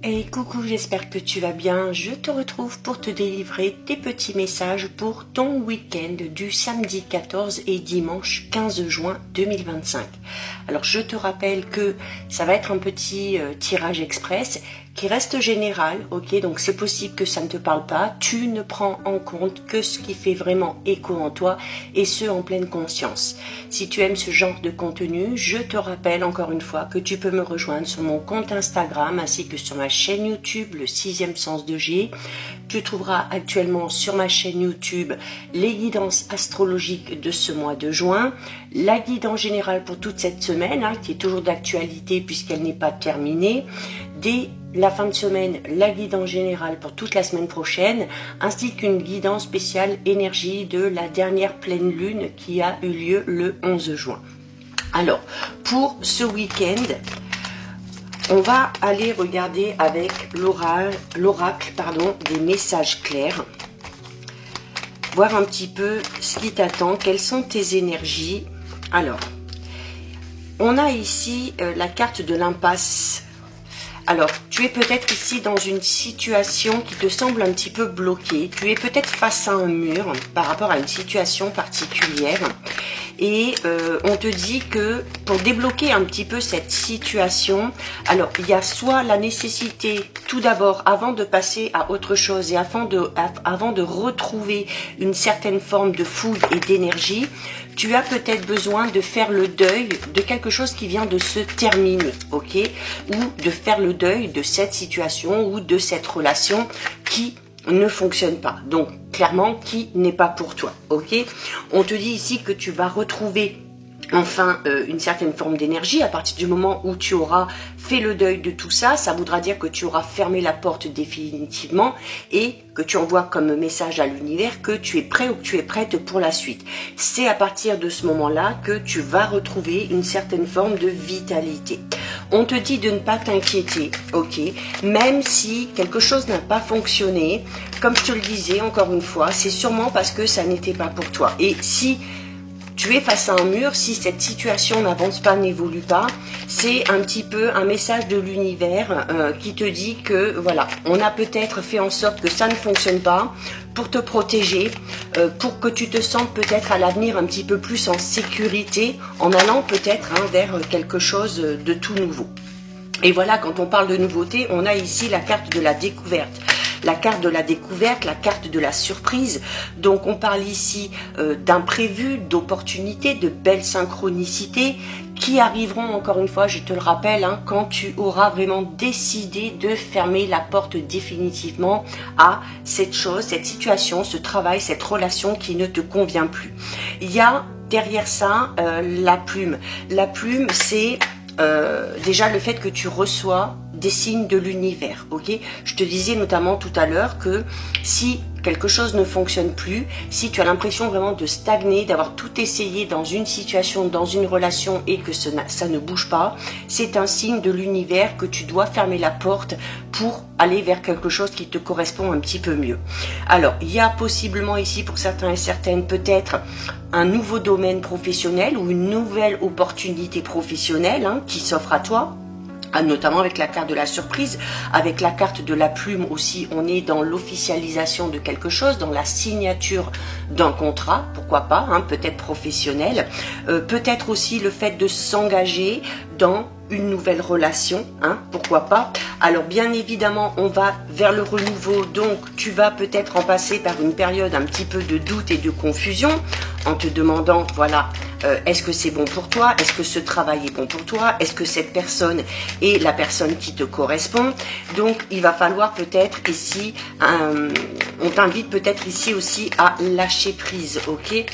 Hey coucou, j'espère que tu vas bien. Je te retrouve pour te délivrer des petits messages pour ton week-end du samedi 14 et dimanche 15 juin 2025. Alors je te rappelle que ça va être un petit tirage express qui reste général, ok, donc c'est possible que ça ne te parle pas, tu ne prends en compte que ce qui fait vraiment écho en toi et ce en pleine conscience. Si tu aimes ce genre de contenu, je te rappelle encore une fois que tu peux me rejoindre sur mon compte Instagram ainsi que sur ma chaîne YouTube, le 6e sens de G. Tu trouveras actuellement sur ma chaîne YouTube les guidances astrologiques de ce mois de juin, la guidance générale pour toute cette semaine, qui est toujours d'actualité puisqu'elle n'est pas terminée, dès la fin de semaine, la guidance générale pour toute la semaine prochaine, ainsi qu'une guidance spéciale énergie de la dernière pleine lune qui a eu lieu le 11 juin. Alors, pour ce week-end, on va aller regarder avec l'oracle des messages clairs, voir un petit peu ce qui t'attend, quelles sont tes énergies. Alors, on a ici la carte de l'impasse. Alors, tu es peut-être ici dans une situation qui te semble un petit peu bloquée. Tu es peut-être face à un mur par rapport à une situation particulière. Et on te dit que pour débloquer un petit peu cette situation, alors il y a soit la nécessité, tout d'abord, avant de passer à autre chose et avant de retrouver une certaine forme de fougue et d'énergie, tu as peut-être besoin de faire le deuil de quelque chose qui vient de se terminer, ok? Ou de faire le deuil de cette situation ou de cette relation qui ne fonctionne pas. Donc, clairement, qui n'est pas pour toi, ok? On te dit ici que tu vas retrouver enfin une certaine forme d'énergie à partir du moment où tu auras fait le deuil de tout ça. Ça voudra dire que tu auras fermé la porte définitivement et que tu envoies comme message à l'univers que tu es prêt ou que tu es prête pour la suite. C'est à partir de ce moment-là que tu vas retrouver une certaine forme de vitalité. On te dit de ne pas t'inquiéter, ok? Même si quelque chose n'a pas fonctionné, comme je te le disais encore une fois, c'est sûrement parce que ça n'était pas pour toi. Et si tu es face à un mur, si cette situation n'avance pas, n'évolue pas, c'est un petit peu un message de l'univers qui te dit que voilà, on a peut-être fait en sorte que ça ne fonctionne pas pour te protéger, pour que tu te sentes peut-être à l'avenir un petit peu plus en sécurité, en allant peut-être vers quelque chose de tout nouveau. Et voilà, quand on parle de nouveauté, on a ici la carte de la découverte. La carte de la découverte, la carte de la surprise. Donc on parle ici d'imprévus, d'opportunités, de belles synchronicités qui arriveront, encore une fois, je te le rappelle, quand tu auras vraiment décidé de fermer la porte définitivement à cette chose, cette situation, ce travail, cette relation qui ne te convient plus. Il y a derrière ça la plume. La plume, c'est déjà le fait que tu reçois des signes de l'univers, ok? Je te disais notamment tout à l'heure que si quelque chose ne fonctionne plus, si tu as l'impression vraiment de stagner, d'avoir tout essayé dans une situation, dans une relation et que ça ne bouge pas, c'est un signe de l'univers que tu dois fermer la porte pour aller vers quelque chose qui te correspond un petit peu mieux. Alors, il y a possiblement ici pour certains et certaines peut-être un nouveau domaine professionnel ou une nouvelle opportunité professionnelle qui s'offre à toi. Notamment avec la carte de la surprise, avec la carte de la plume aussi, on est dans l'officialisation de quelque chose, dans la signature d'un contrat, pourquoi pas, peut-être professionnel, peut-être aussi le fait de s'engager dans une nouvelle relation, pourquoi pas. Alors bien évidemment, on va vers le renouveau, donc tu vas peut-être en passer par une période un petit peu de doute et de confusion, en te demandant, voilà, est-ce que c'est bon pour toi? Est-ce que ce travail est bon pour toi? Est-ce que cette personne est la personne qui te correspond? Donc, il va falloir peut-être ici, on t'invite peut-être ici aussi à lâcher prise, ok?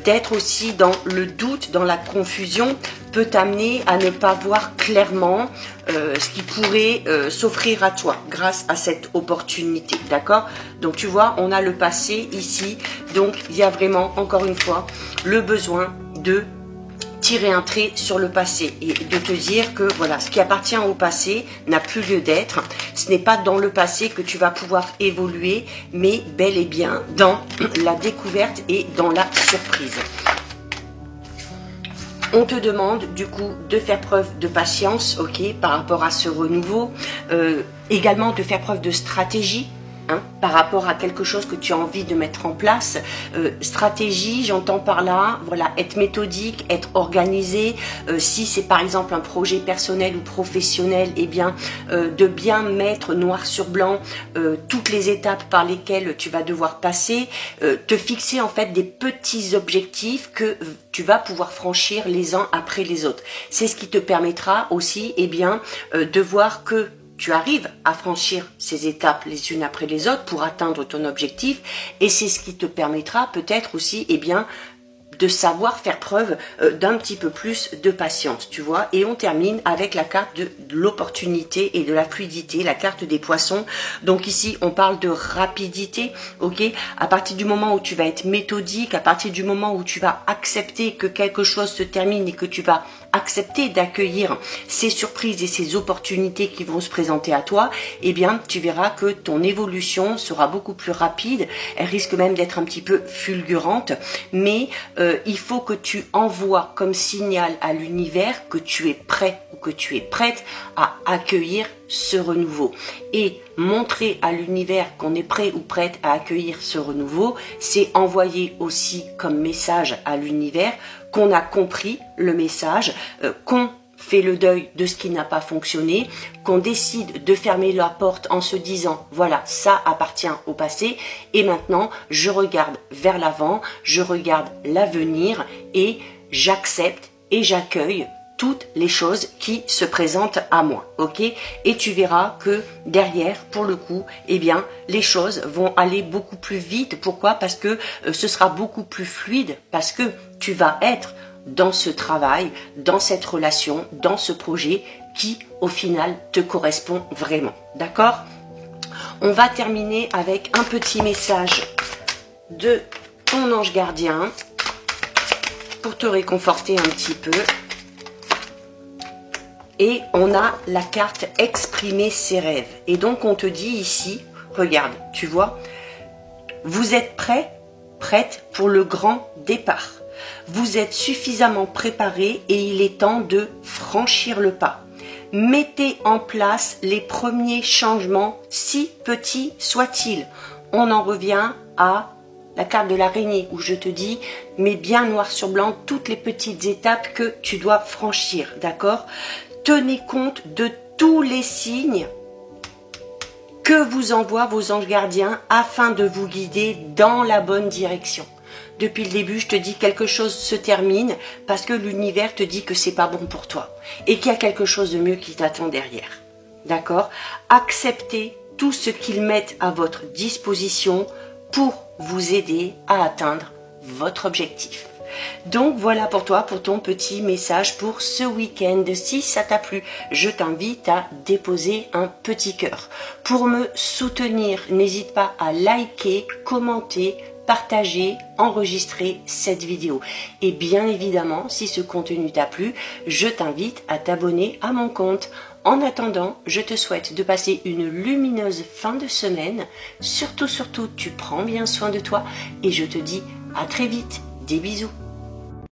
D'être aussi dans le doute, dans la confusion, peut t'amener à ne pas voir clairement ce qui pourrait s'offrir à toi grâce à cette opportunité, d'accord? Donc tu vois, on a le passé ici, donc il y a vraiment, encore une fois, le besoin de tirer un trait sur le passé et de te dire que voilà, ce qui appartient au passé n'a plus lieu d'être. Ce n'est pas dans le passé que tu vas pouvoir évoluer, mais bel et bien dans la découverte et dans la surprise. On te demande du coup de faire preuve de patience, ok, par rapport à ce renouveau, également de faire preuve de stratégie. Par rapport à quelque chose que tu as envie de mettre en place. Stratégie, j'entends par là, voilà, être méthodique, être organisé. Si c'est par exemple un projet personnel ou professionnel, eh bien, de bien mettre noir sur blanc toutes les étapes par lesquelles tu vas devoir passer, te fixer en fait des petits objectifs que tu vas pouvoir franchir les uns après les autres. C'est ce qui te permettra aussi, eh bien, de voir que tu arrives à franchir ces étapes les unes après les autres pour atteindre ton objectif, et c'est ce qui te permettra peut-être aussi, eh bien, de savoir faire preuve d'un petit peu plus de patience, tu vois. Et on termine avec la carte de l'opportunité et de la fluidité, la carte des poissons. Donc ici, on parle de rapidité, ok. À partir du moment où tu vas être méthodique, à partir du moment où tu vas accepter que quelque chose se termine et que tu vas accepter d'accueillir ces surprises et ces opportunités qui vont se présenter à toi, eh bien, tu verras que ton évolution sera beaucoup plus rapide. Elle risque même d'être un petit peu fulgurante, mais il faut que tu envoies comme signal à l'univers que tu es prêt ou que tu es prête à accueillir ce renouveau. Et montrer à l'univers qu'on est prêt ou prête à accueillir ce renouveau, c'est envoyer aussi comme message à l'univers qu'on a compris le message, qu'on fait le deuil de ce qui n'a pas fonctionné, qu'on décide de fermer la porte en se disant voilà, ça appartient au passé et maintenant je regarde vers l'avant, je regarde l'avenir et j'accepte et j'accueille toutes les choses qui se présentent à moi, ok? Et tu verras que derrière, pour le coup, eh bien, les choses vont aller beaucoup plus vite. Pourquoi? Parce que ce sera beaucoup plus fluide, parce que tu vas être dans ce travail, dans cette relation, dans ce projet qui, au final, te correspond vraiment, d'accord? On va terminer avec un petit message de ton ange gardien pour te réconforter un petit peu. Et on a la carte exprimer ses rêves. Et donc on te dit ici, regarde, tu vois, vous êtes prêt, prête pour le grand départ. Vous êtes suffisamment préparé et il est temps de franchir le pas. Mettez en place les premiers changements, si petits soient-ils. On en revient à la carte de l'araignée où je te dis, mets bien noir sur blanc toutes les petites étapes que tu dois franchir, d'accord? Tenez compte de tous les signes que vous envoient vos anges gardiens afin de vous guider dans la bonne direction. Depuis le début, je te dis quelque chose se termine parce que l'univers te dit que c'est pas bon pour toi et qu'il y a quelque chose de mieux qui t'attend derrière. D'accord? Acceptez tout ce qu'ils mettent à votre disposition pour vous aider à atteindre votre objectif. Donc voilà pour toi, pour ton petit message pour ce week-end. Si ça t'a plu, je t'invite à déposer un petit cœur. Pour me soutenir, n'hésite pas à liker, commenter, partager, enregistrer cette vidéo. Et bien évidemment, si ce contenu t'a plu, je t'invite à t'abonner à mon compte. En attendant, je te souhaite de passer une lumineuse fin de semaine. Surtout, tu prends bien soin de toi et je te dis à très vite. Des bisous.